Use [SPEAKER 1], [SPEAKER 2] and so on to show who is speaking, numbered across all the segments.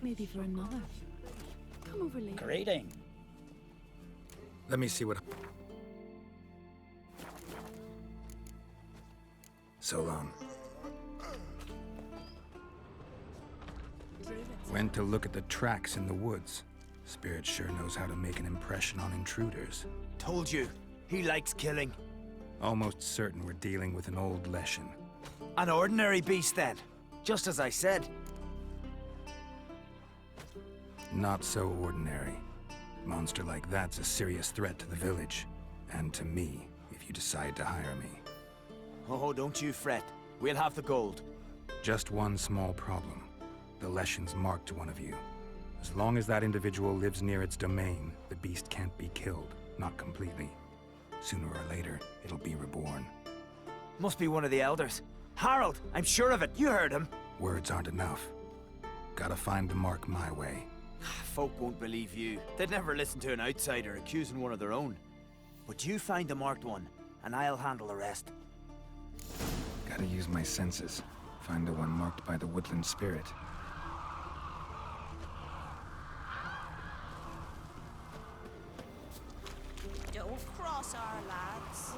[SPEAKER 1] Maybe for another. Come over later.
[SPEAKER 2] Greeting.
[SPEAKER 3] Let me see what... So long. Went to look at the tracks in the woods. Spirit sure knows how to make an impression on intruders.
[SPEAKER 4] Told you, he likes killing.
[SPEAKER 3] Almost certain we're dealing with an old Leshen.
[SPEAKER 4] An ordinary beast then, just as I said.
[SPEAKER 3] Not so ordinary. Monster like that's a serious threat to the village. And to me, if you decide to hire me.
[SPEAKER 4] Oh, don't you fret. We'll have the gold.
[SPEAKER 3] Just one small problem. The Leshen's marked one of you. As long as that individual lives near its domain, the beast can't be killed. Not completely. Sooner or later, it'll be reborn.
[SPEAKER 4] Must be one of the elders. Harold, I'm sure of it. You heard him.
[SPEAKER 3] Words aren't enough. Gotta find the mark my way.
[SPEAKER 4] Folk won't believe you. They'd never listen to an outsider accusing one of their own. But you find the marked one, and I'll handle the rest.
[SPEAKER 3] Gotta use my senses. Find the one marked by the woodland spirit.
[SPEAKER 5] Don't cross our lads.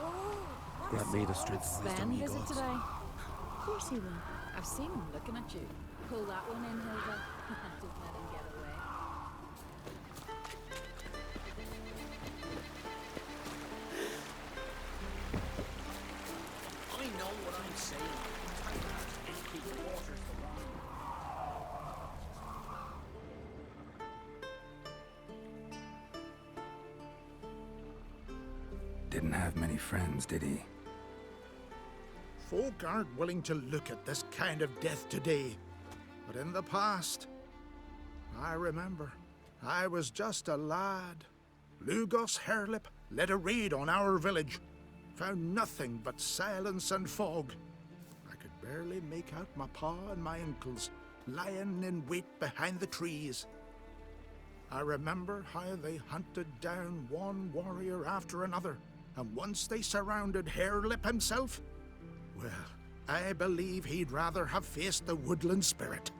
[SPEAKER 2] Brought me the strength of wisdom,
[SPEAKER 1] Sven
[SPEAKER 2] ye
[SPEAKER 1] visit
[SPEAKER 2] gods.
[SPEAKER 1] today? Of course he will. I've seen him looking at you. Pull that one in, Hilda. Don't let him get away.
[SPEAKER 2] I know what I'm saying. Can't keep the waters from running.
[SPEAKER 3] Didn't have many friends, did he?
[SPEAKER 6] Folk aren't willing to look at this kind of death today. But in the past, I remember, I was just a lad. Lugos Hairlip led a raid on our village. Found nothing but silence and fog. I could barely make out my pa and my uncles lying in wait behind the trees. I remember how they hunted down one warrior after another, and once they surrounded Hairlip himself, well, I believe he'd rather have faced the woodland spirit.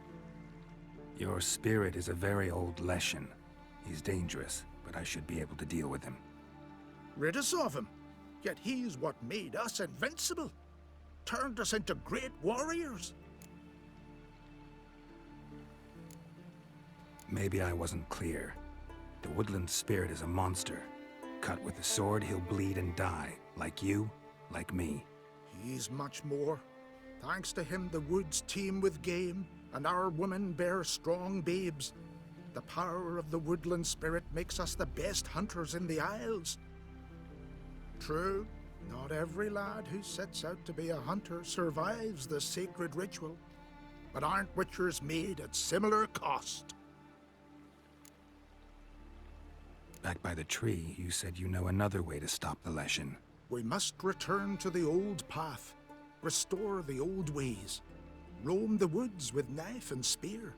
[SPEAKER 3] Your spirit is a very old Leshen. He's dangerous, but I should be able to deal with him.
[SPEAKER 6] Rid us of him. Yet he's what made us invincible. Turned us into great warriors.
[SPEAKER 3] Maybe I wasn't clear. The woodland spirit is a monster. Cut with a sword, he'll bleed and die. Like you, like me.
[SPEAKER 6] He's much more. Thanks to him, the woods teem with game, and our women bear strong babes. The power of the woodland spirit makes us the best hunters in the Isles. True, not every lad who sets out to be a hunter survives the sacred ritual, but aren't witchers made at similar cost?
[SPEAKER 3] Back by the tree, you said you know another way to stop the Leshen.
[SPEAKER 6] We must return to the old path, restore the old ways, roam the woods with knife and spear,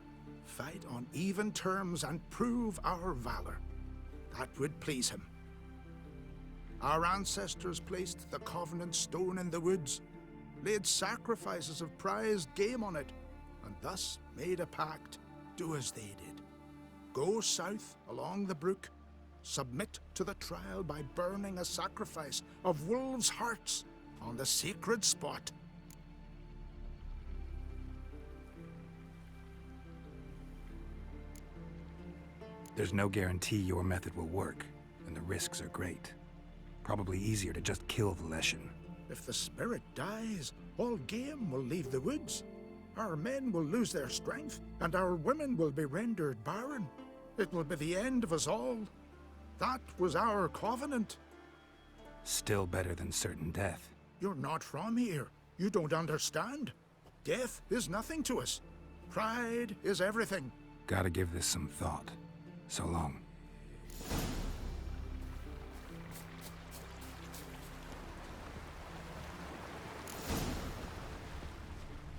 [SPEAKER 6] fight on even terms and prove our valor. That would please him. Our ancestors placed the Covenant Stone in the woods, laid sacrifices of prized game on it, and thus made a pact, do as they did. Go south along the brook, submit to the trial by burning a sacrifice of wolves' hearts on the sacred spot.
[SPEAKER 3] There's no guarantee your method will work, and the risks are great. Probably easier to just kill the Leshen.
[SPEAKER 6] If the spirit dies, all game will leave the woods. Our men will lose their strength, and our women will be rendered barren. It will be the end of us all. That was our covenant.
[SPEAKER 3] Still better than certain death.
[SPEAKER 6] You're not from here. You don't understand. Death is nothing to us. Pride is everything.
[SPEAKER 3] Gotta give this some thought. So long.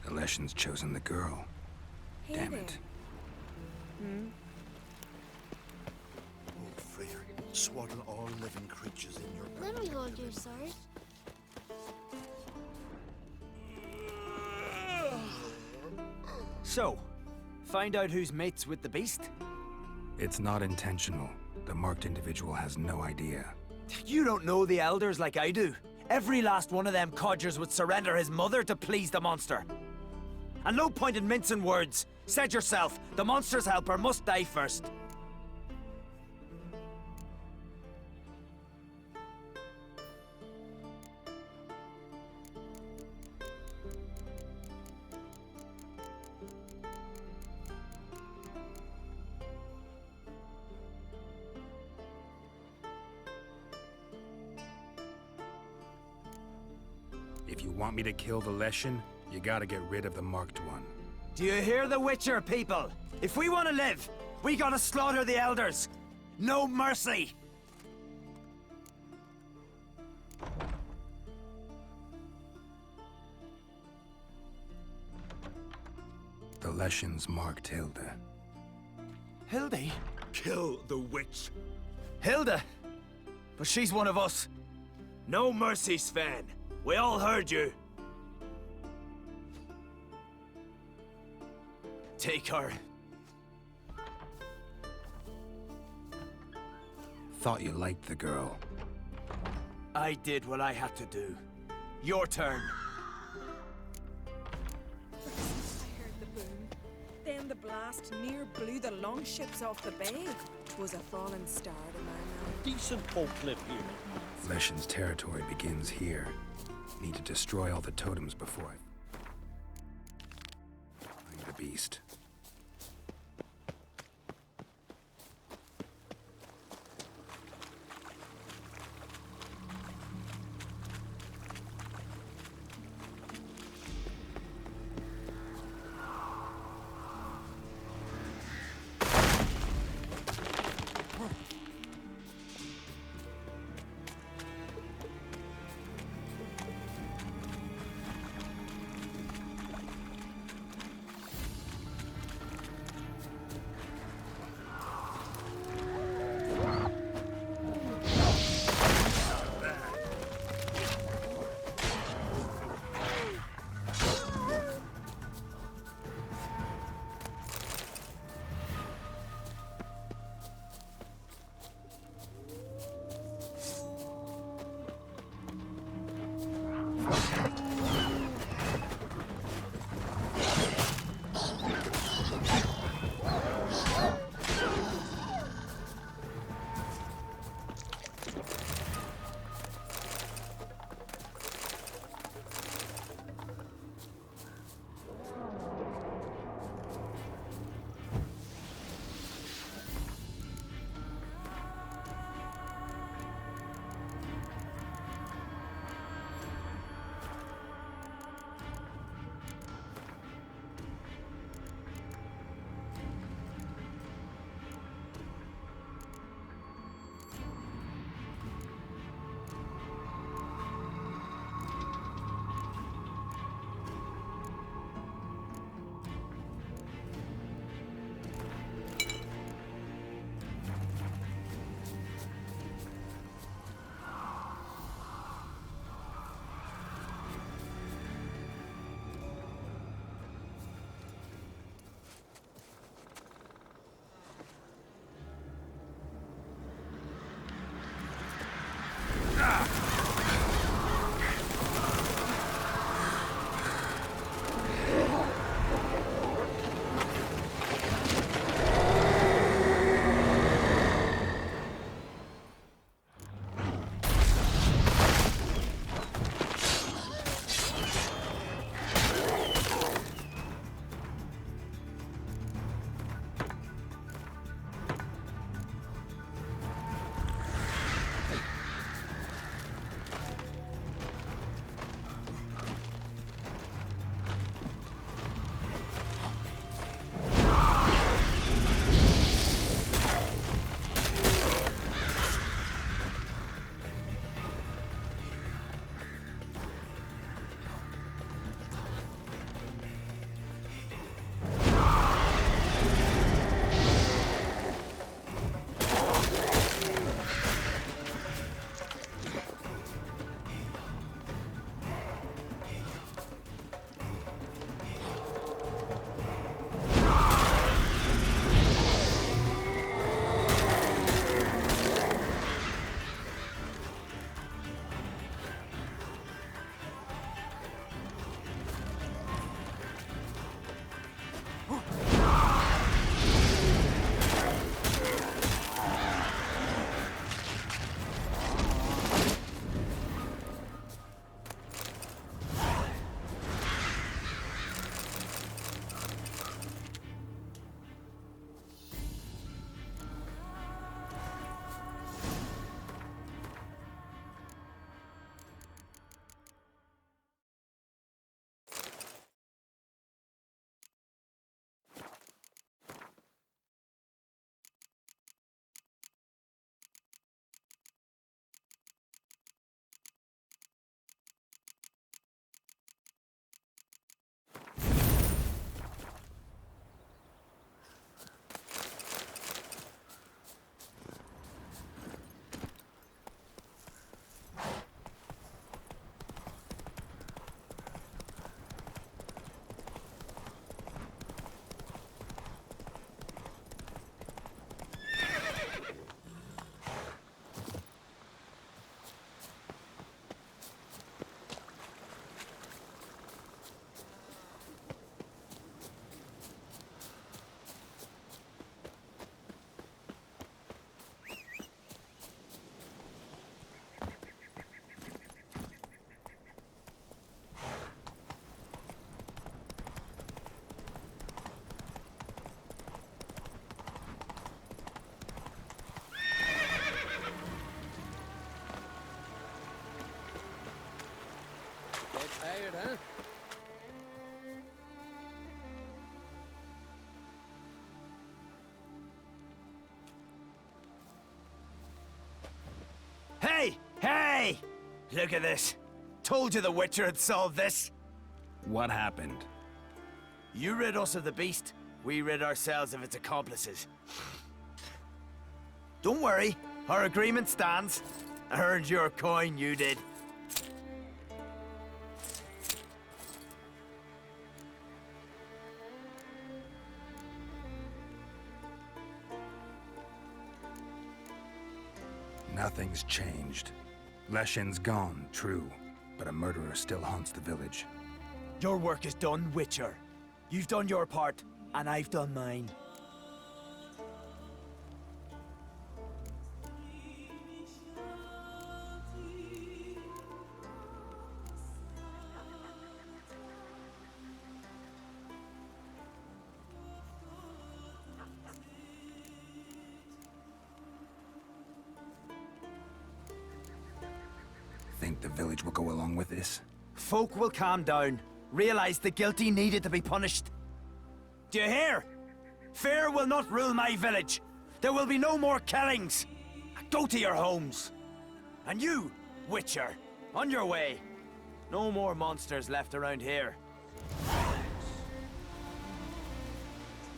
[SPEAKER 3] The Leshen's chosen the girl.
[SPEAKER 5] Hey
[SPEAKER 3] Damn
[SPEAKER 5] there.
[SPEAKER 3] it.
[SPEAKER 7] Oh, Freyr, swaddle all living creatures in your
[SPEAKER 5] Let me hold your sword.
[SPEAKER 4] So, Find out who's mates with the beast?
[SPEAKER 3] It's not intentional. The marked individual has no idea.
[SPEAKER 4] You don't know the elders like I do. Every last one of them codgers would surrender his mother to please the monster. And no point in mincing words. Said yourself, the monster's helper must die first.
[SPEAKER 3] If you want me to kill the Leshen, you gotta get rid of the marked one.
[SPEAKER 4] Do you hear the Witcher, people? If we want to live, we gotta slaughter the elders. No mercy.
[SPEAKER 3] The Leshen's marked Hilda.
[SPEAKER 4] Hildy?
[SPEAKER 7] Kill the witch.
[SPEAKER 4] Hilda? But she's one of us. No mercy, Sven. We all heard you. Take her.
[SPEAKER 3] Thought you liked the girl.
[SPEAKER 4] I did what I had to do. Your turn.
[SPEAKER 8] I heard the boom. Then the blast near blew the longships off the bay. 'Twas a fallen star to my mind.
[SPEAKER 2] Decent pole clip here.
[SPEAKER 3] Leshen's territory begins here. Need to destroy all the totems before I find the beast.
[SPEAKER 4] Hey! Hey! Look at this. Told you the Witcher had solved this.
[SPEAKER 2] What happened?
[SPEAKER 4] You rid us of the beast. We rid ourselves of its accomplices. Don't worry. Our agreement stands. I earned your coin, you did.
[SPEAKER 3] Nothing's changed. Leshin's gone, true, but a murderer still haunts the village.
[SPEAKER 4] Your work is done, Witcher. You've done your part, and I've done mine.
[SPEAKER 3] Think the village will go along with this?
[SPEAKER 4] Folk will calm down, realize the guilty needed to be punished. Do you hear? Fear will not rule my village. There will be no more killings. Go to your homes. And you, Witcher, on your way. No more monsters left around here.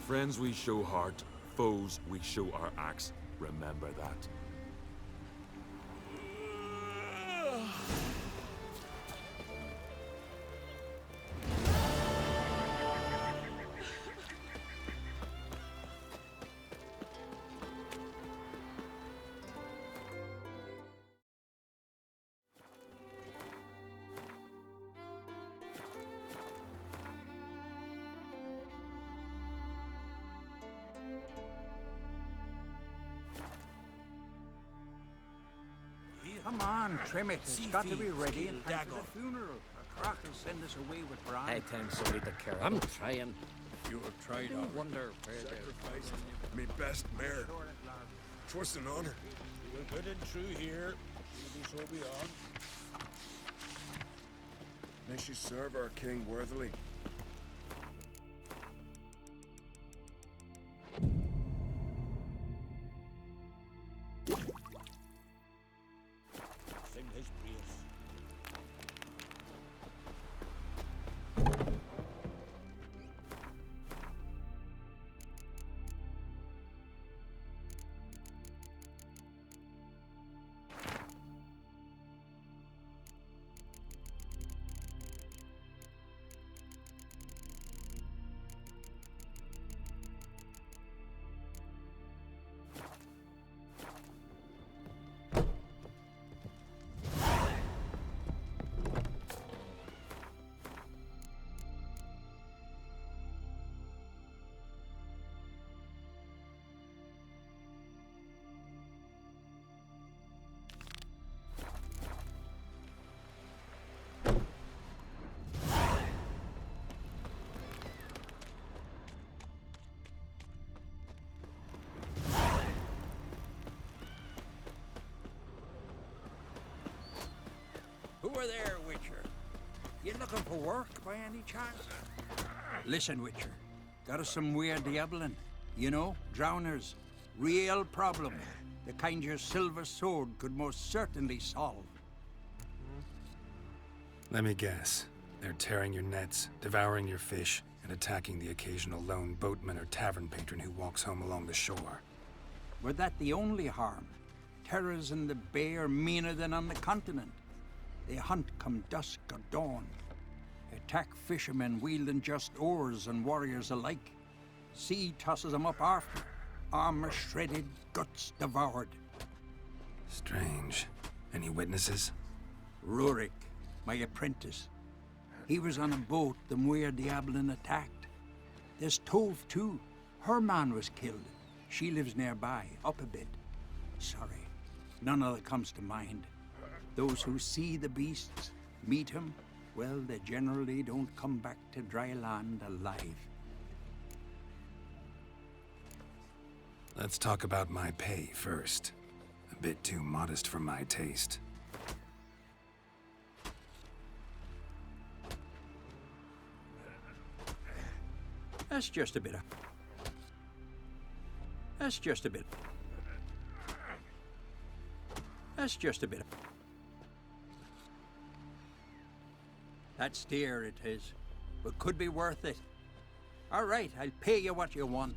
[SPEAKER 7] Friends we show heart, foes we show our axe. Remember that.
[SPEAKER 2] Come on, trim it. It's got to be ready in time for the funeral. A crock will send us away with Bran.
[SPEAKER 9] Hey, time somebody to care. I'm trying.
[SPEAKER 7] You're tried
[SPEAKER 9] I
[SPEAKER 7] out.
[SPEAKER 9] wonder where
[SPEAKER 7] Sacrifice me best mare. 'Twas an honor. We're good and true here. Maybe so beyond. May she serve our king worthily.
[SPEAKER 2] Sing his praise. Who are there, Witcher? You looking for work by any chance? Listen, Witcher. Got us some weird diabling. You know, drowners. Real problem. The kind your silver sword could most certainly solve.
[SPEAKER 3] Let me guess. They're tearing your nets, devouring your fish, and attacking the occasional lone boatman or tavern patron who walks home along the shore.
[SPEAKER 2] Were that the only harm? Terrors in the bay are meaner than on the continent. They hunt come dusk or dawn. Attack fishermen wielding just oars and warriors alike. Sea tosses them up after. Armor shredded, guts devoured.
[SPEAKER 3] Strange. Any witnesses?
[SPEAKER 2] Rurik, my apprentice. He was on a boat the Muir Diablin attacked. There's Tove, too. Her man was killed. She lives nearby, up a bit. Sorry, none other comes to mind. Those who see the beasts, meet him, well, they generally don't come back to dry land alive.
[SPEAKER 3] Let's talk about my pay first. A bit too modest for my taste.
[SPEAKER 2] That's just a bit. That's just a bit. That's just a bit of... That's dear, it is, but could be worth it. All right, I'll pay you what you want.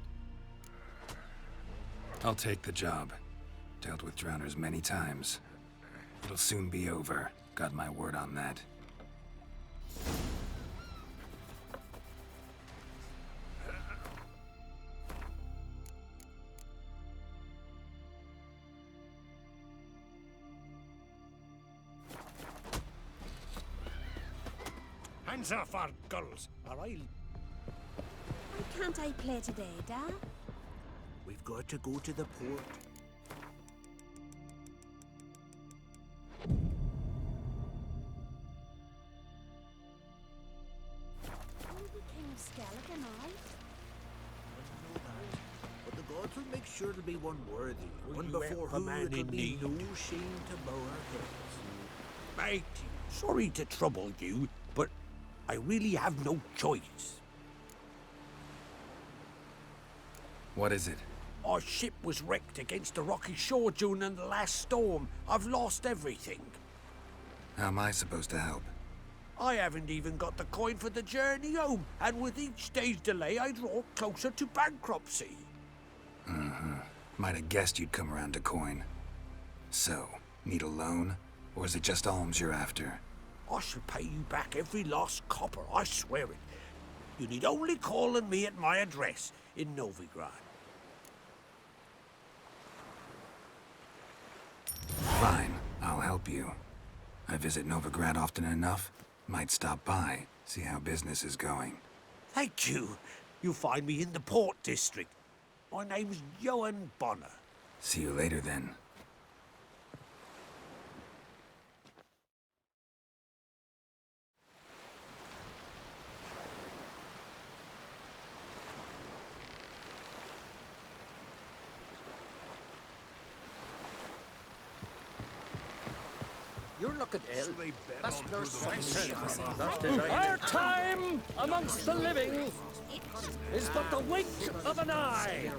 [SPEAKER 3] I'll take the job. Dealt with drowners many times. It'll soon be over. Got my word on that.
[SPEAKER 9] Hands off our girls, or I'll...
[SPEAKER 5] Why can't I play today, Dad?
[SPEAKER 6] We've got to go to the port.
[SPEAKER 5] Who the King of Skellig and I?
[SPEAKER 6] But the gods will make sure it'll be one worthy. One
[SPEAKER 9] you
[SPEAKER 6] before
[SPEAKER 9] help a
[SPEAKER 6] who
[SPEAKER 9] man
[SPEAKER 6] it'll
[SPEAKER 9] in
[SPEAKER 6] be
[SPEAKER 9] need?
[SPEAKER 6] no shame to bow our heads.
[SPEAKER 9] Mate, sorry to trouble you, but I really have no choice.
[SPEAKER 3] What is it?
[SPEAKER 9] Our ship was wrecked against a rocky shore during the last storm. I've lost everything.
[SPEAKER 3] How am I supposed to help?
[SPEAKER 9] I haven't even got the coin for the journey home, and with each day's delay, I draw closer to bankruptcy.
[SPEAKER 3] Might have guessed you'd come around to coin. So, need a loan? Or is it just alms you're after?
[SPEAKER 9] I shall pay you back every lost copper, I swear it. You need only call on me at my address in Novigrad.
[SPEAKER 3] Fine, I'll help you. I visit Novigrad often enough. Might stop by, see how business is going.
[SPEAKER 9] Thank you. You'll find me in the Port District. My name's Johan Bonner.
[SPEAKER 3] See you later then.
[SPEAKER 9] You're looking ill.
[SPEAKER 10] Our time amongst the living is but the wink of an eye.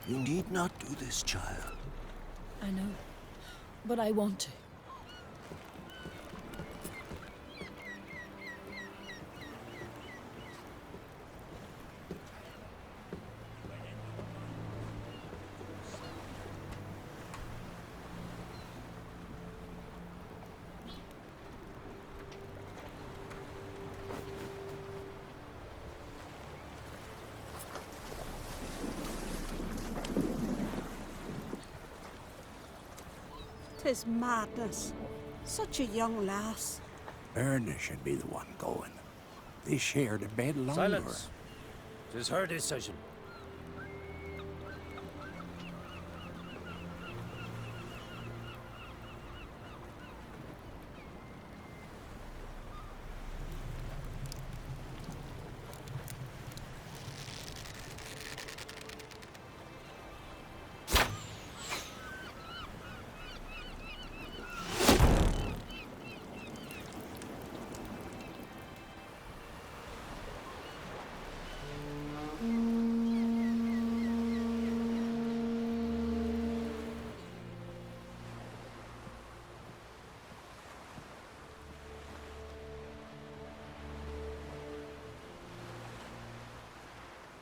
[SPEAKER 9] You need not do this, child.
[SPEAKER 1] I know, but I want to.
[SPEAKER 5] Tis madness. Such a young lass.
[SPEAKER 2] Erna should be the one going. They shared a bed longer.
[SPEAKER 10] Silence. 'Tis her decision.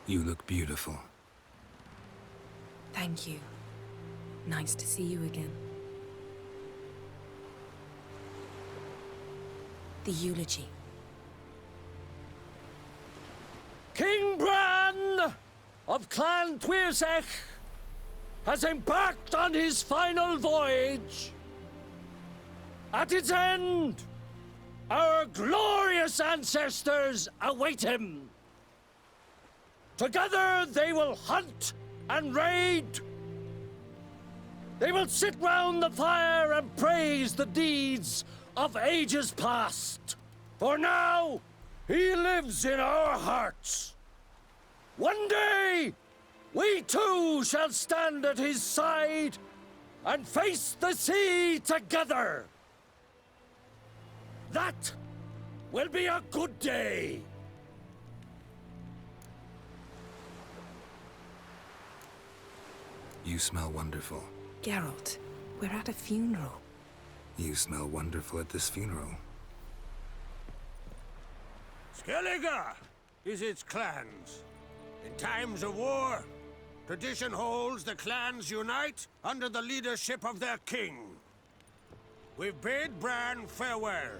[SPEAKER 3] You look beautiful.
[SPEAKER 8] Thank you. Nice to see you again. The eulogy.
[SPEAKER 10] King Bran of Clan Tuirsech has embarked on his final voyage. At its end, our glorious ancestors await him. Together they will hunt and raid. They will sit round the fire and praise the deeds of ages past. For now, he lives in our hearts. One day, we too shall stand at his side and face the sea together. That will be a good day.
[SPEAKER 3] You smell wonderful.
[SPEAKER 8] Geralt, we're at a funeral.
[SPEAKER 3] You smell wonderful at this funeral.
[SPEAKER 9] Skellige is its clans. In times of war, tradition holds the clans unite under the leadership of their king. We've bade Bran farewell.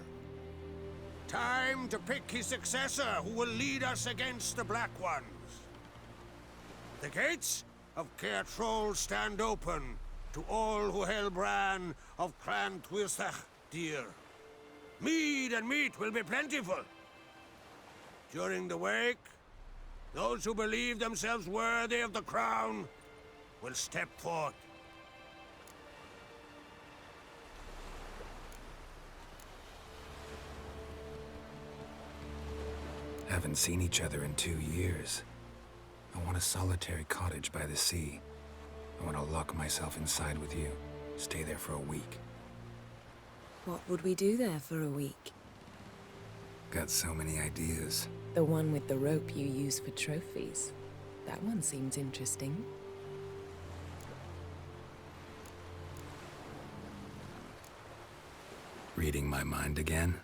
[SPEAKER 9] Time to pick his successor who will lead us against the Black Ones. The gates of Caer Troll stand open to all who hail Bran of Clan Tuirsach dear. Mead and meat will be plentiful. During the wake, those who believe themselves worthy of the crown will step forth.
[SPEAKER 3] Haven't seen each other in 2 years. I want a solitary cottage by the sea. I want to lock myself inside with you. Stay there for a week.
[SPEAKER 8] What would we do there for a week?
[SPEAKER 3] Got so many ideas.
[SPEAKER 8] The one with the rope you use for trophies. That one seems interesting.
[SPEAKER 3] Reading my mind again?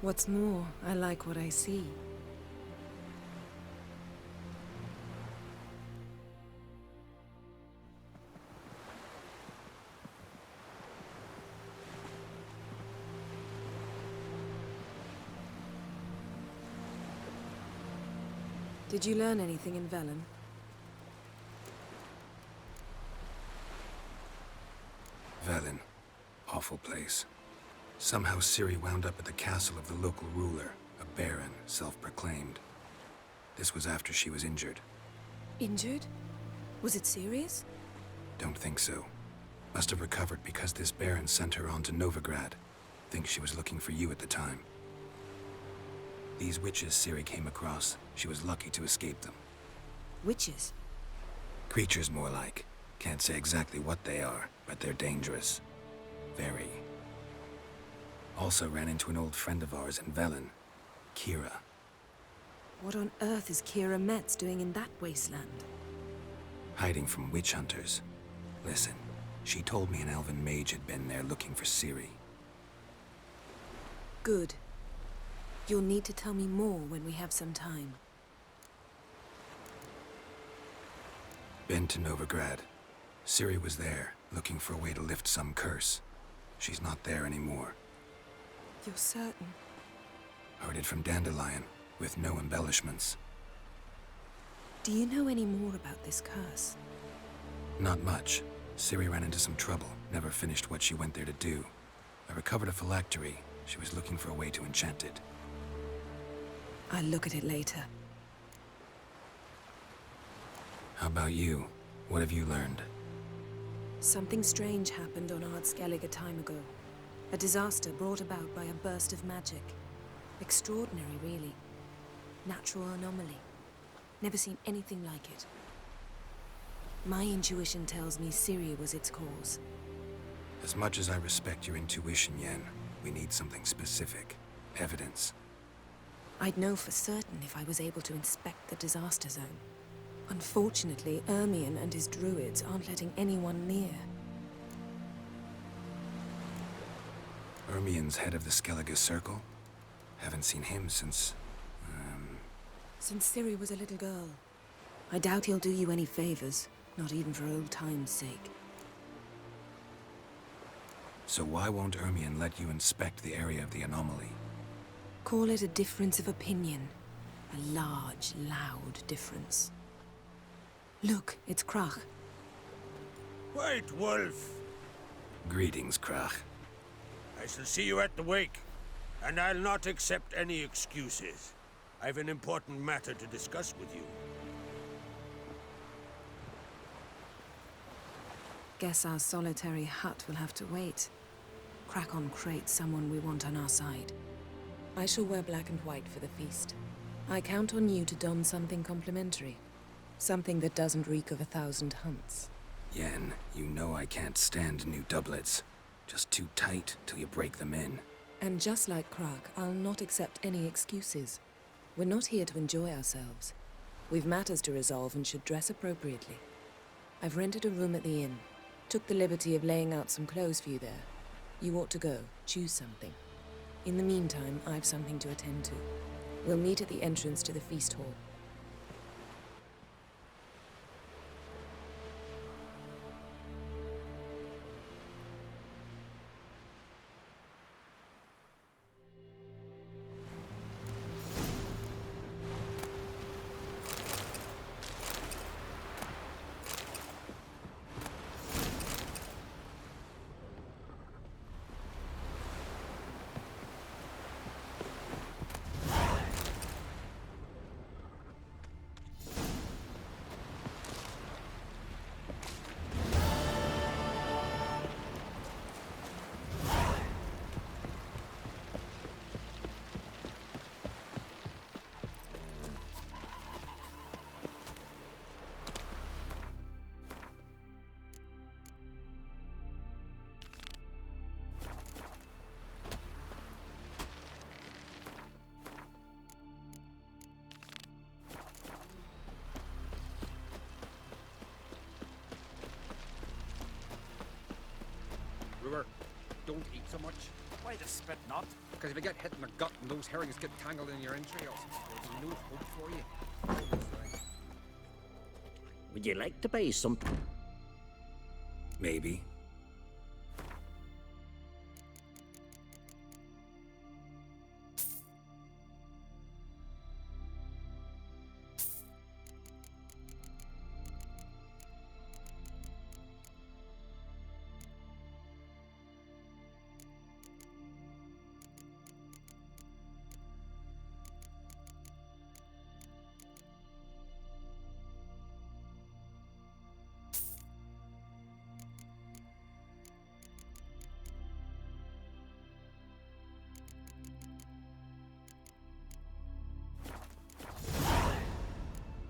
[SPEAKER 8] What's more, I like what I see. Did you learn anything in Velen?
[SPEAKER 3] Velen. Awful place. Somehow Ciri wound up at the castle of the local ruler, a baron, self-proclaimed. This was after she was injured.
[SPEAKER 8] Injured? Was it serious?
[SPEAKER 3] Don't think so. Must have recovered because this baron sent her on to Novigrad. Think she was looking for you at the time. These witches Ciri came across, she was lucky to escape them.
[SPEAKER 8] Witches?
[SPEAKER 3] Creatures more like. Can't say exactly what they are, but they're dangerous. Very. Also ran into an old friend of ours in Velen, Kira.
[SPEAKER 8] What on earth is Kira Metz doing in that wasteland?
[SPEAKER 3] Hiding from witch hunters. Listen, she told me an elven mage had been there looking for Ciri.
[SPEAKER 8] Good. You'll need to tell me more when we have some time.
[SPEAKER 3] Been to Novigrad. Ciri was there, looking for a way to lift some curse. She's not there anymore.
[SPEAKER 8] You're certain?
[SPEAKER 3] Heard it from Dandelion, with no embellishments.
[SPEAKER 8] Do you know any more about this curse?
[SPEAKER 3] Not much. Ciri ran into some trouble, never finished what she went there to do. I recovered a phylactery. She was looking for a way to enchant it.
[SPEAKER 8] I'll look at it later.
[SPEAKER 3] How about you? What have you learned?
[SPEAKER 8] Something strange happened on Ard Skellig a time ago. A disaster brought about by a burst of magic. Extraordinary, really. Natural anomaly. Never seen anything like it. My intuition tells me Ciri was its cause.
[SPEAKER 3] As much as I respect your intuition, Yen, we need something specific. Evidence.
[SPEAKER 8] I'd know for certain if I was able to inspect the disaster zone. Unfortunately, Ermion and his druids aren't letting anyone near.
[SPEAKER 3] Ermion's head of the Skellige Circle? Haven't seen him since...
[SPEAKER 8] Since Ciri was a little girl. I doubt he'll do you any favors, not even for old time's sake.
[SPEAKER 3] So why won't Ermion let you inspect the area of the anomaly?
[SPEAKER 8] Call it a difference of opinion. A large, loud difference. Look, it's Krach.
[SPEAKER 9] White Wolf!
[SPEAKER 3] Greetings, Krach.
[SPEAKER 9] I shall see you at the wake, and I'll not accept any excuses. I've an important matter to discuss with you.
[SPEAKER 8] Guess our solitary hut will have to wait. Crack on crate someone we want on our side. I shall wear black and white for the feast. I count on you to don something complimentary. Something that doesn't reek of 1,000 hunts.
[SPEAKER 3] Yen, you know I can't stand new doublets. Just too tight till you break them in.
[SPEAKER 8] And just like Krach, I'll not accept any excuses. We're not here to enjoy ourselves. We've matters to resolve and should dress appropriately. I've rented a room at the inn. Took the liberty of laying out some clothes for you there. You ought to go. Choose something. In the meantime, I've something to attend to. We'll meet at the entrance to the feast hall.
[SPEAKER 11] Brewer, don't eat so much.
[SPEAKER 4] Why the spit not?
[SPEAKER 11] Because if you get hit in the gut and those herrings get tangled in your entrails, there'll be no hope for you.
[SPEAKER 10] Would you like to buy something?
[SPEAKER 3] Maybe.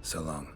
[SPEAKER 3] So long.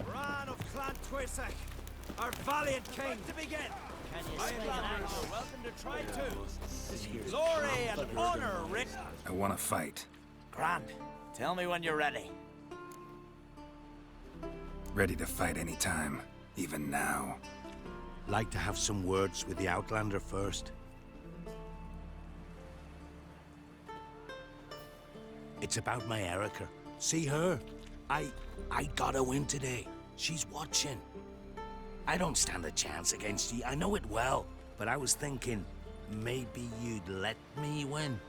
[SPEAKER 4] Bran of Clan Twirsek, our valiant king. To begin. Welcome to try too. Glory and honor, Rick.
[SPEAKER 3] I want to fight.
[SPEAKER 4] Grand, tell me when you're ready.
[SPEAKER 3] Ready to fight anytime, even now.
[SPEAKER 12] Like to have some words with the Outlander first? It's about my Erica. See her? I got a win today. She's watching. I don't stand a chance against you, I know it well. But I was thinking, maybe you'd let me win.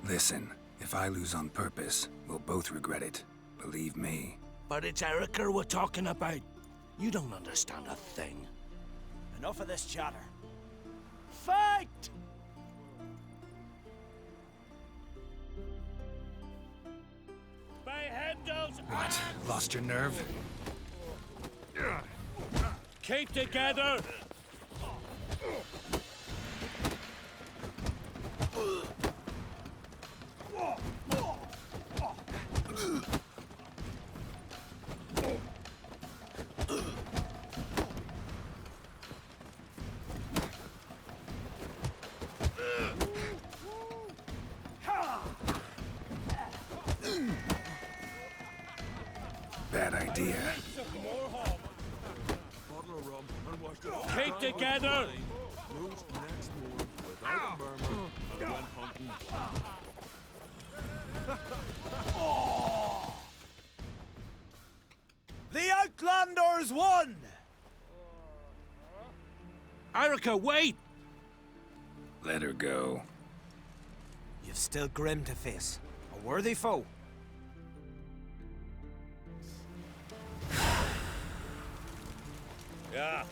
[SPEAKER 3] Listen, if If I lose on purpose, we'll both regret it. Believe me.
[SPEAKER 12] But it's Erica we're talking about. You don't understand a thing.
[SPEAKER 4] Enough of this chatter. Fight!
[SPEAKER 3] What? Lost your nerve?
[SPEAKER 10] Keep together!
[SPEAKER 3] Bad idea.
[SPEAKER 10] Keep together!
[SPEAKER 4] The Outlanders won!
[SPEAKER 10] Erica, wait!
[SPEAKER 3] Let her go.
[SPEAKER 4] You've still Grim to face. A worthy foe.
[SPEAKER 10] Yeah.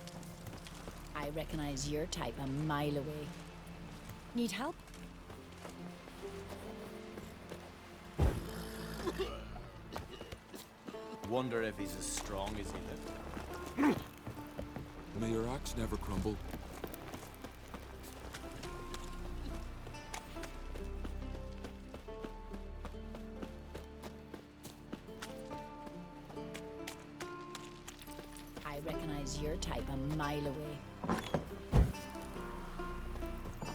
[SPEAKER 1] I recognize your type a mile away. Need help?
[SPEAKER 4] Wonder if he's as strong as he looked.
[SPEAKER 7] May your axe never crumble.
[SPEAKER 1] I recognize your type a mile away.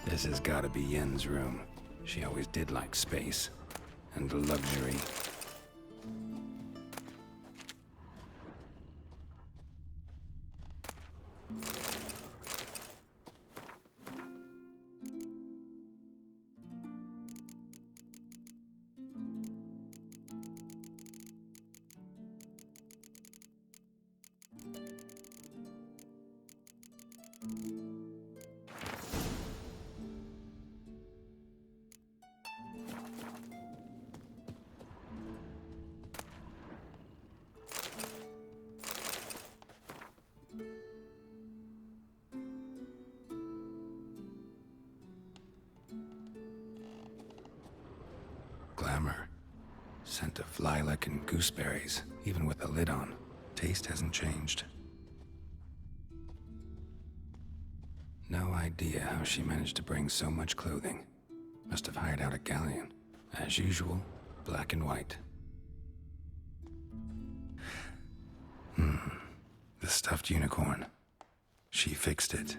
[SPEAKER 3] This has gotta be Yen's room. She always did like space. And luxury. Glamour. Scent of lilac and gooseberries, even with the lid on. Taste hasn't changed. No idea how she managed to bring so much clothing. Must have hired out a galleon. As usual, black and white. The stuffed unicorn. She fixed it.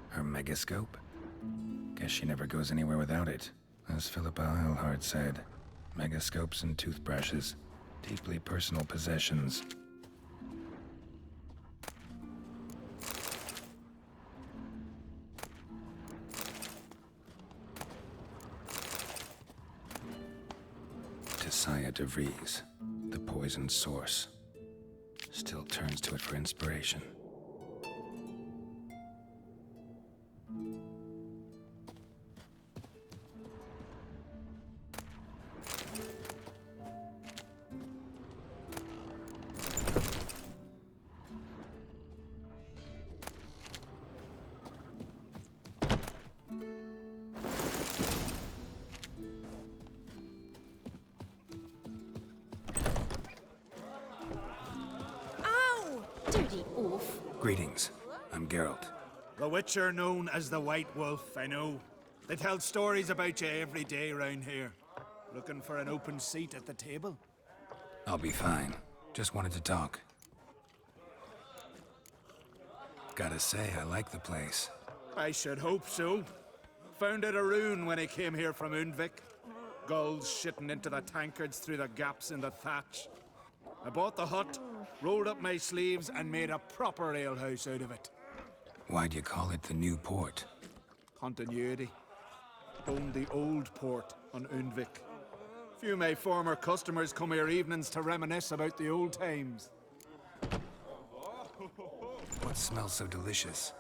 [SPEAKER 3] Her megascope? Guess she never goes anywhere without it. As Philippa Eilhart said, megascopes and toothbrushes, deeply personal possessions. Tisaya DeVries, the poisoned source, still turns to it for inspiration.
[SPEAKER 1] Dirty oaf.
[SPEAKER 3] Greetings. I'm Geralt.
[SPEAKER 6] The Witcher known as the White Wolf, I know. They tell stories about you every day round here. Looking for an open seat at the table?
[SPEAKER 3] I'll be fine. Just wanted to talk. Gotta say, I like the place.
[SPEAKER 6] I should hope so. Found it a ruin when I came here from Undvik. Gulls shitting into the tankards through the gaps in the thatch. I bought the hut, rolled up my sleeves, and made a proper alehouse out of it.
[SPEAKER 3] Why'd you call it the New Port?
[SPEAKER 6] Continuity. Owned the old port on Undvik. Few of my former customers come here evenings to reminisce about the old times.
[SPEAKER 3] What smells so delicious?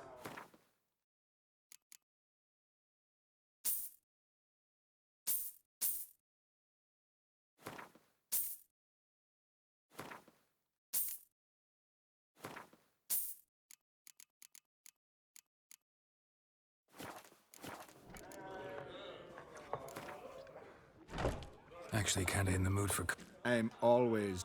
[SPEAKER 3] Actually kinda in the mood for...
[SPEAKER 6] I'm always...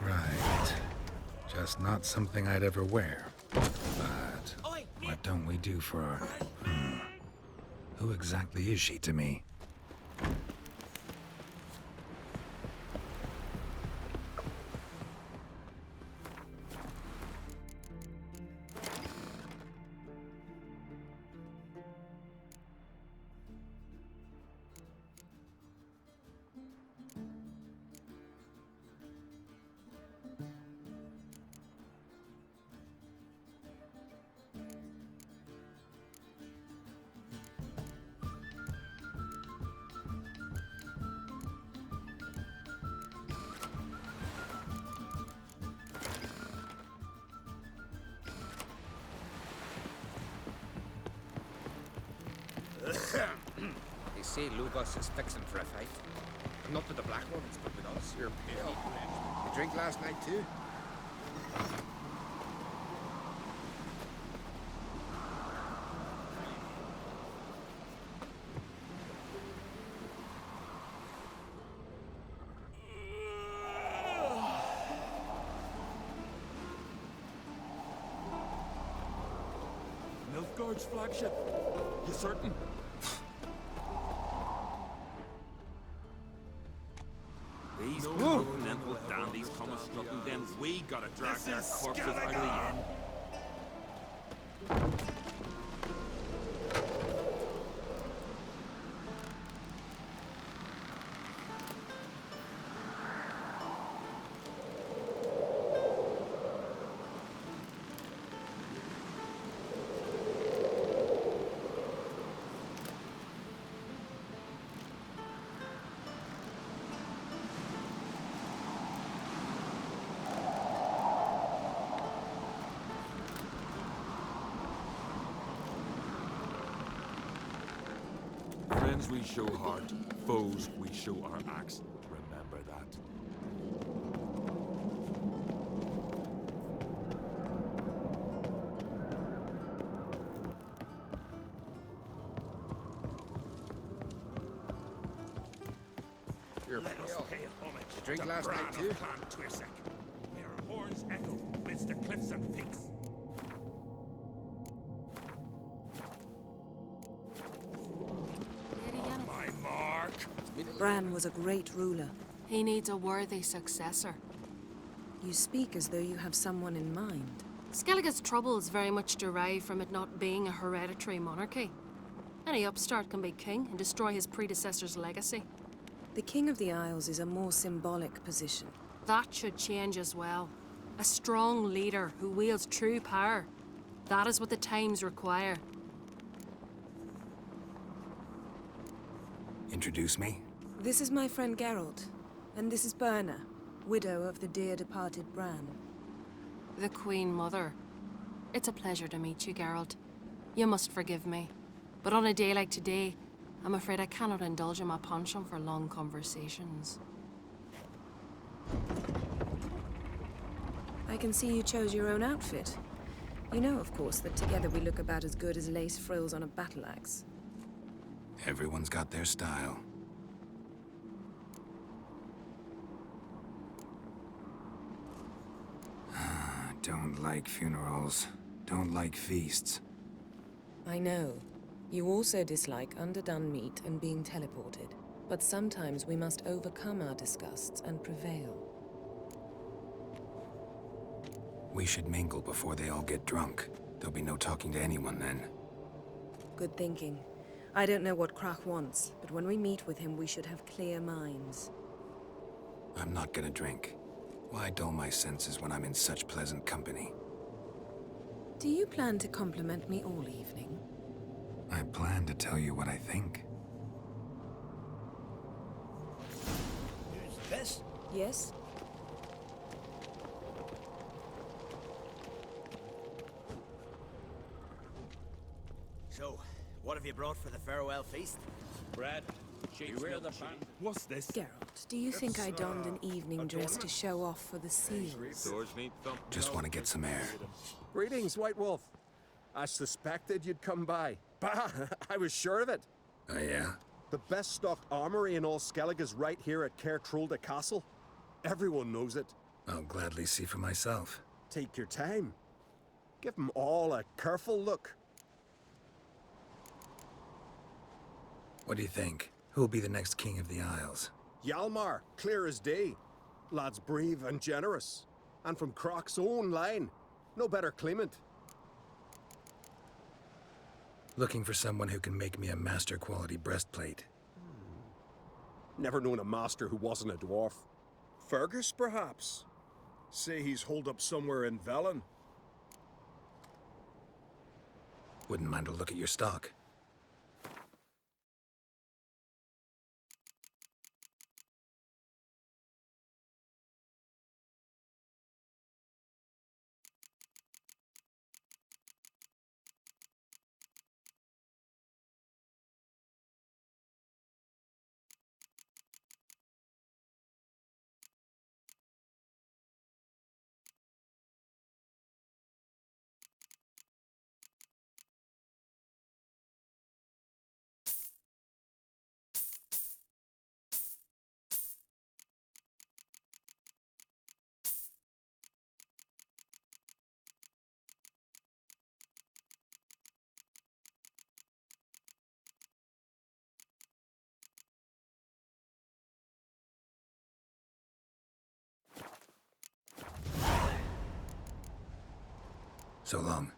[SPEAKER 3] Right. Just not something I'd ever wear. But what don't we do for our... Who exactly is she to me?
[SPEAKER 11] say Lugos is fixing for a fight. Not with the Black Ones, but with us. You're pale. You drink last night too?
[SPEAKER 7] Nilfgaard's flagship. You certain?
[SPEAKER 13] These continental dandies come a strutting, then we gotta drag their corpses out of the inn.
[SPEAKER 7] Friends we show heart, foes we show our axe. Remember that.
[SPEAKER 11] You're
[SPEAKER 13] Let us
[SPEAKER 11] pale.
[SPEAKER 13] pay homage
[SPEAKER 11] You drink
[SPEAKER 13] to
[SPEAKER 11] last
[SPEAKER 13] Bran
[SPEAKER 11] night
[SPEAKER 13] of
[SPEAKER 11] too?
[SPEAKER 13] Clan Twirsek. May our horns echo amidst the cliffs and peaks.
[SPEAKER 1] Lady Yennefer.
[SPEAKER 13] My mark.
[SPEAKER 8] Bran was a great ruler.
[SPEAKER 14] He needs a worthy successor.
[SPEAKER 8] You speak as though you have someone in mind.
[SPEAKER 14] Skellige's troubles very much derive from it not being a hereditary monarchy. Any upstart can be king and destroy his predecessor's legacy.
[SPEAKER 8] The King of the Isles is a more symbolic position.
[SPEAKER 14] That should change as well. A strong leader who wields true power. That is what the times require.
[SPEAKER 3] Introduce me?
[SPEAKER 8] This is my friend Geralt, and this is Berna, widow of the dear departed Bran.
[SPEAKER 14] The Queen Mother. It's a pleasure to meet you, Geralt. You must forgive me. But on a day like today, I'm afraid I cannot indulge in my penchant for long conversations.
[SPEAKER 8] I can see you chose your own outfit. You know, of course, that together we look about as good as lace frills on a battle axe.
[SPEAKER 3] Everyone's got their style. Don't like funerals. Don't like feasts.
[SPEAKER 8] I know. You also dislike underdone meat and being teleported. But sometimes we must overcome our disgusts and prevail.
[SPEAKER 3] We should mingle before they all get drunk. There'll be no talking to anyone then.
[SPEAKER 8] Good thinking. I don't know what Krach wants, but when we meet with him, we should have clear minds.
[SPEAKER 3] I'm not gonna drink. Why dull my senses when I'm in such pleasant company?
[SPEAKER 8] Do you plan to compliment me all evening?
[SPEAKER 3] I plan to tell you what I think.
[SPEAKER 12] Who's this?
[SPEAKER 8] Yes?
[SPEAKER 4] So, what have you brought for the farewell feast?
[SPEAKER 13] Bread. Beware the pan.
[SPEAKER 7] What's this?
[SPEAKER 8] Geralt, do you think I donned an evening dress to show off for the seals?
[SPEAKER 13] Swords need thump.
[SPEAKER 3] Just want to get some air.
[SPEAKER 10] Greetings, White Wolf. I suspected you'd come by. Bah, I was sure of it.
[SPEAKER 3] Oh yeah?
[SPEAKER 10] The best stocked armory in all Skellige is right here at Caer Trolde Castle. Everyone knows it.
[SPEAKER 3] I'll gladly see for myself.
[SPEAKER 10] Take your time. Give them all a careful look.
[SPEAKER 3] What do you think? Who'll be the next king of the Isles?
[SPEAKER 10] Hjalmar, clear as day. Lad's brave and generous. And from Croc's own line. No better claimant.
[SPEAKER 3] Looking for someone who can make me a master-quality breastplate.
[SPEAKER 10] Never known a master who wasn't a dwarf.
[SPEAKER 7] Fergus, perhaps? Say he's holed up somewhere in Velen.
[SPEAKER 3] Wouldn't mind a look at your stock. So long.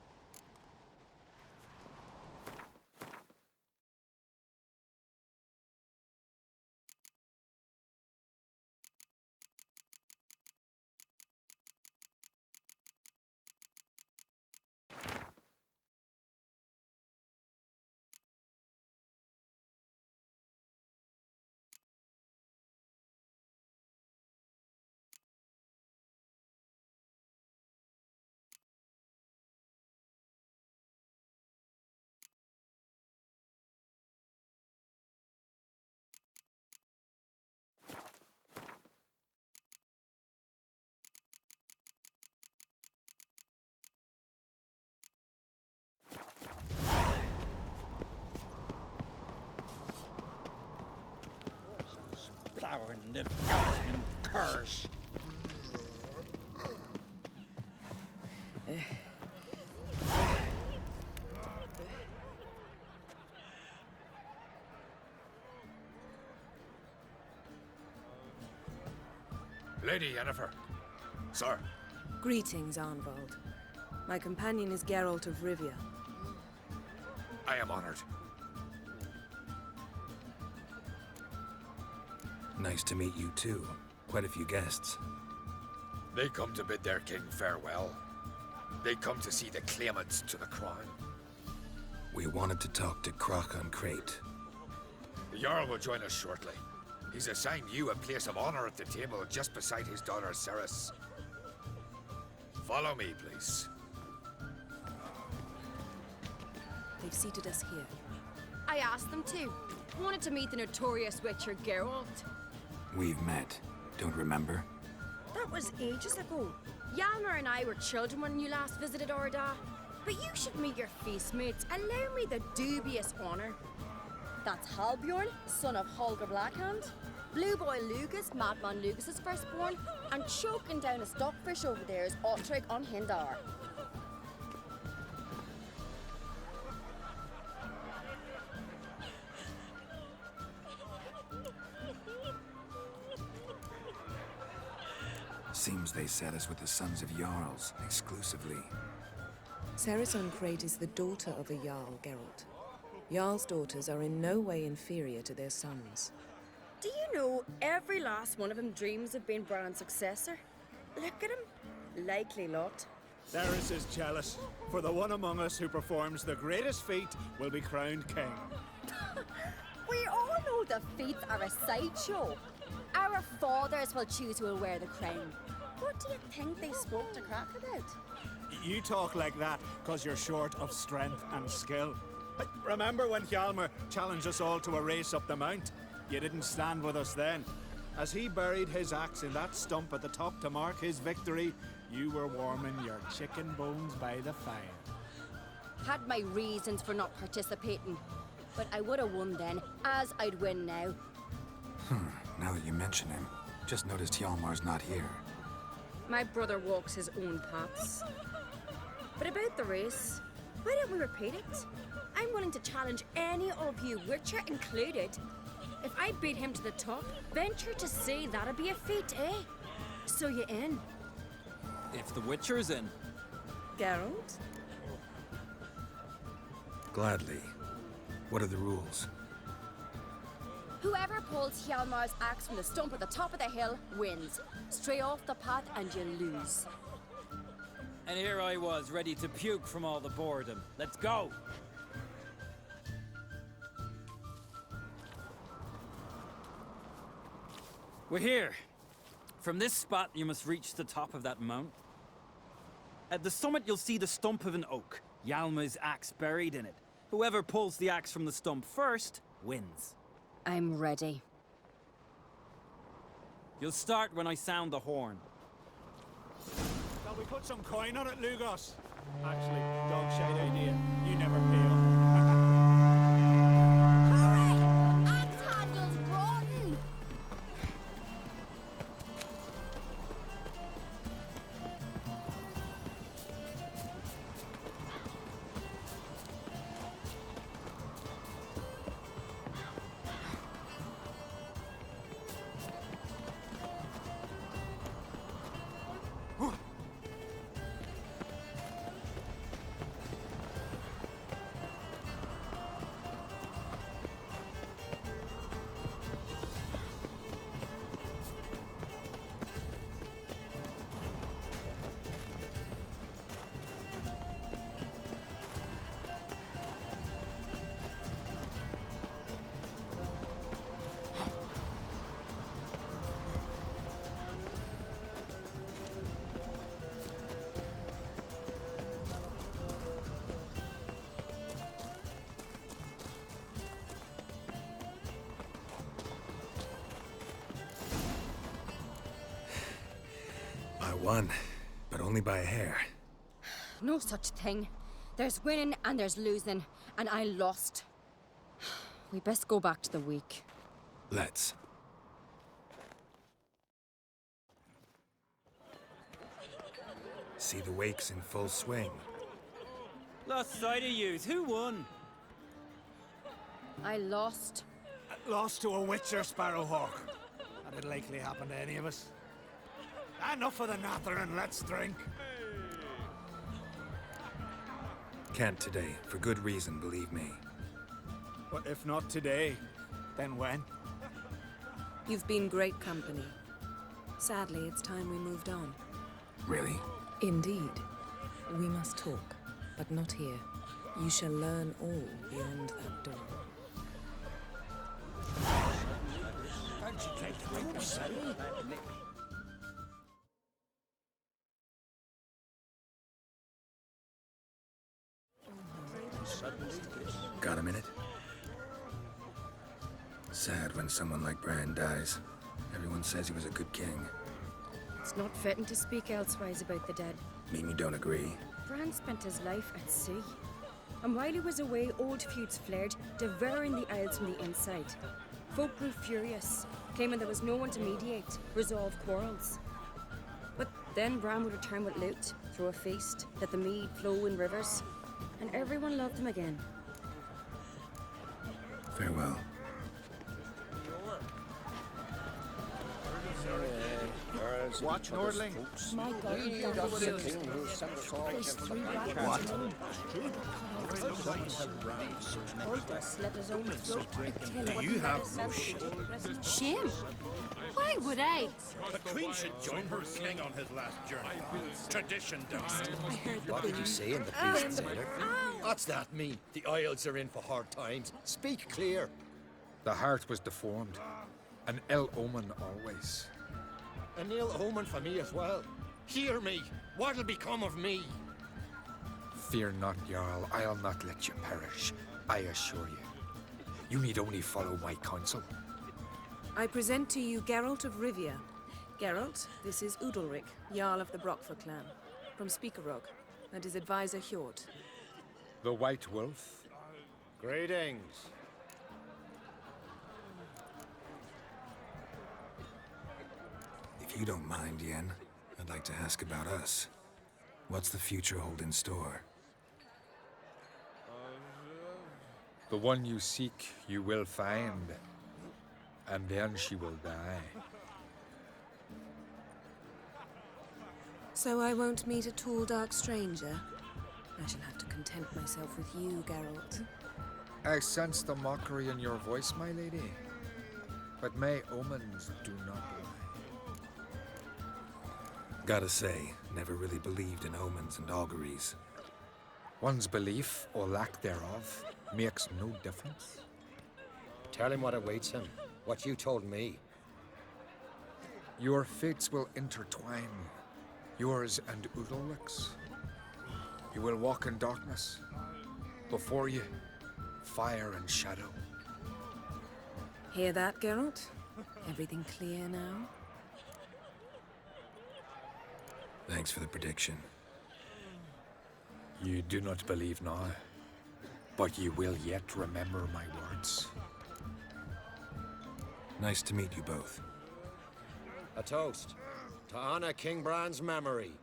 [SPEAKER 10] Plowing the goddamn curse.
[SPEAKER 11] Lady Yennefer. Sir.
[SPEAKER 8] Greetings, Arnvald. My companion is Geralt of Rivia.
[SPEAKER 11] I am honored.
[SPEAKER 3] Nice to meet you too. Quite a few guests.
[SPEAKER 11] They come to bid their king farewell. They come to see the claimants to the crown.
[SPEAKER 3] We wanted to talk to Croc on Crate.
[SPEAKER 11] The Jarl will join us shortly. He's assigned you a place of honor at the table just beside his daughter Ceres. Follow me, please.
[SPEAKER 8] They've seated us here.
[SPEAKER 15] I asked them to. Wanted to meet the notorious witcher Geralt.
[SPEAKER 3] We've met. Don't remember?
[SPEAKER 15] That was ages ago. Hjalmar and I were children when you last visited Orda. But you should meet your feast mates. Allow me the dubious honor. That's Halbjorn, son of Holger Blackhand. Blue Boy Lugus, Madman Lugus's firstborn. And choking down a stockfish over there is Ottrig on Hindar.
[SPEAKER 3] Seems they set us with the sons of Jarls, exclusively.
[SPEAKER 8] Ceres on Crate is the daughter of a Jarl, Geralt. Jarl's daughters are in no way inferior to their sons.
[SPEAKER 15] Do you know every last one of them dreams of being Bran's successor? Look at him. Likely lot.
[SPEAKER 16] Ceres is jealous, for the one among us who performs the greatest feat will be crowned king.
[SPEAKER 15] We all know the feats are a sideshow. Our fathers will choose who will wear the crown. What do you think they spoke to Croc about?
[SPEAKER 16] You talk like that because you're short of strength and skill. Remember when Hjalmar challenged us all to a race up the mount? You didn't stand with us then. As he buried his axe in that stump at the top to mark his victory, you were warming your chicken bones by the fire.
[SPEAKER 15] Had my reasons for not participating, but I would have won then, as I'd win now.
[SPEAKER 3] Now that you mention him, just noticed Hjalmar's not here.
[SPEAKER 15] My brother walks his own paths. But about the race, why don't we repeat it? I'm willing to challenge any of you, Witcher included. If I beat him to the top, venture to say that'd be a feat, eh? So you in?
[SPEAKER 17] If the Witcher's in.
[SPEAKER 8] Geralt?
[SPEAKER 3] Gladly. What are the rules?
[SPEAKER 15] Whoever pulls Hjalmar's axe from the stump at the top of the hill wins. Stray off the path and you lose.
[SPEAKER 17] And here I was, ready to puke from all the boredom. Let's go! We're here. From this spot, you must reach the top of that mount. At the summit, you'll see the stump of an oak. Hjalmar's axe buried in it. Whoever pulls the axe from the stump first, wins.
[SPEAKER 15] I'm ready.
[SPEAKER 17] You'll start when I sound the horn.
[SPEAKER 16] Shall we put some coin on it, Lugos? Actually, dog shite idea. You never pay up.
[SPEAKER 15] Axe handles rotten!
[SPEAKER 3] won, but only by a hair.
[SPEAKER 15] No such thing. There's winning and there's losing, and I lost. We best go back to the week.
[SPEAKER 3] Let's. See the wakes in full swing.
[SPEAKER 17] Lost sight of yous. Who won?
[SPEAKER 15] I lost.
[SPEAKER 16] Lost to a witcher, Sparrowhawk. That'd likely happen to any of us. Enough of the nattering, let's drink.
[SPEAKER 3] Can't today, for good reason, believe me.
[SPEAKER 16] But if not today, then when?
[SPEAKER 8] You've been great company. Sadly, it's time we moved on.
[SPEAKER 3] Really?
[SPEAKER 8] Indeed. We must talk, but not here. You shall learn all beyond that door.
[SPEAKER 3] Got a minute? Sad when someone like Bran dies. Everyone says he was a good king.
[SPEAKER 15] It's not fitting to speak elsewise about the dead.
[SPEAKER 3] Mean you don't agree?
[SPEAKER 15] Bran spent his life at sea. And while he was away, old feuds flared, devouring the Isles from the inside. Folk grew furious, claiming there was no one to mediate, resolve quarrels. But then Bran would return with loot, throw a feast, let the mead flow in rivers, and everyone loved him again.
[SPEAKER 3] Farewell.
[SPEAKER 6] Watch, Nordling.
[SPEAKER 15] My God, we got the king who sent us all against the
[SPEAKER 6] Do you have no shame?
[SPEAKER 14] Shame? Why would I?
[SPEAKER 10] The Queen should join her king on his last journey. Tradition does.
[SPEAKER 18] What did you say in the beast, sailor? What's that mean? The Isles are in for hard times. Speak clear.
[SPEAKER 11] The heart was deformed. An ill omen always.
[SPEAKER 18] An ill omen for me as well. Hear me. What'll become of me?
[SPEAKER 11] Fear not, Jarl. I'll not let you perish. I assure you. You need only follow my counsel.
[SPEAKER 8] I present to you Geralt of Rivia. Geralt, this is Udalric, Jarl of the Brockfer clan, from Speakerog, and his advisor Hjort.
[SPEAKER 11] The White Wolf?
[SPEAKER 18] Greetings.
[SPEAKER 3] If you don't mind, Yen, I'd like to ask about us. What's the future hold in store?
[SPEAKER 11] The one you seek, you will find. And then she will die.
[SPEAKER 8] So I won't meet a tall, dark stranger? I shall have to content myself with you, Geralt.
[SPEAKER 11] I sense the mockery in your voice, my lady. But may omens do not lie.
[SPEAKER 3] Gotta say, never really believed in omens and auguries.
[SPEAKER 11] One's belief, or lack thereof, makes no difference.
[SPEAKER 18] Tell him what awaits him. What you told me.
[SPEAKER 11] Your fates will intertwine. Yours and Udalric's. You will walk in darkness. Before you, fire and shadow.
[SPEAKER 8] Hear that, Geralt? Everything clear now?
[SPEAKER 3] Thanks for the prediction.
[SPEAKER 11] You do not believe now, but you will yet remember my words.
[SPEAKER 3] Nice to meet you both.
[SPEAKER 18] A toast. To honor King Bran's memory.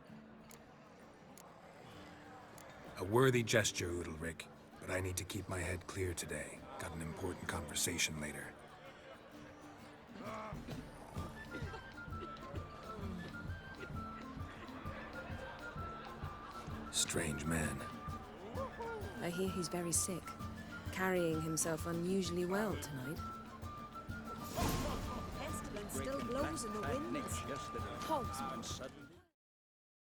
[SPEAKER 3] A worthy gesture, Udalric, but I need to keep my head clear today. Got an important conversation later. Strange man.
[SPEAKER 8] I hear he's very sick, carrying himself unusually well tonight.
[SPEAKER 5] Pestilence still blows in the winds. Hogs.